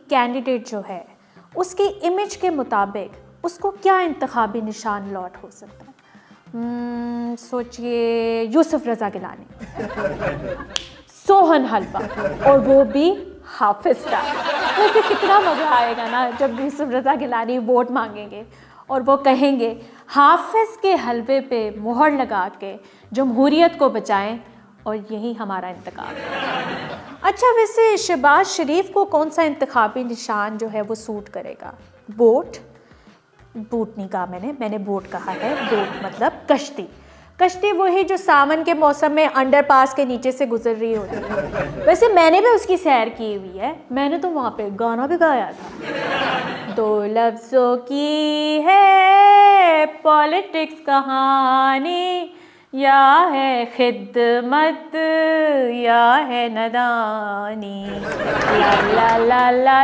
Candidate जो है उसकी इमेज के मुताबिक उसको क्या इंतखाबी निशान लॉट हो सकता है? सोचिए, यूसुफ रज़ा गिलानी, सोहन हलवा, और वो भी हाफिज का। वैसे कितना मज़ा आएगा ना जब यूसुफ रज़ा गिलानी वोट मांगेंगे और वो कहेंगे हाफिज के हलवे पे मुहर लगा के जमहूरियत को बचाएं और यही हमारा इंतखाब है। अच्छा, वैसे शहबाज शरीफ को कौन सा इंतखाबी निशान जो है वो सूट करेगा? बोट, बूट नहीं कहा मैंने बोट कहा है। बोट मतलब कश्ती। कश्ती वही जो सावन के मौसम में अंडरपास के नीचे से गुजर रही होती है। वैसे मैंने भी उसकी सैर की हुई है, मैंने तो वहाँ पे गाना भी गाया था। 2 लफ्ज़ों की है पॉलिटिक्स कहानी, या है खिदमत या है नदानी, ला ला ला ला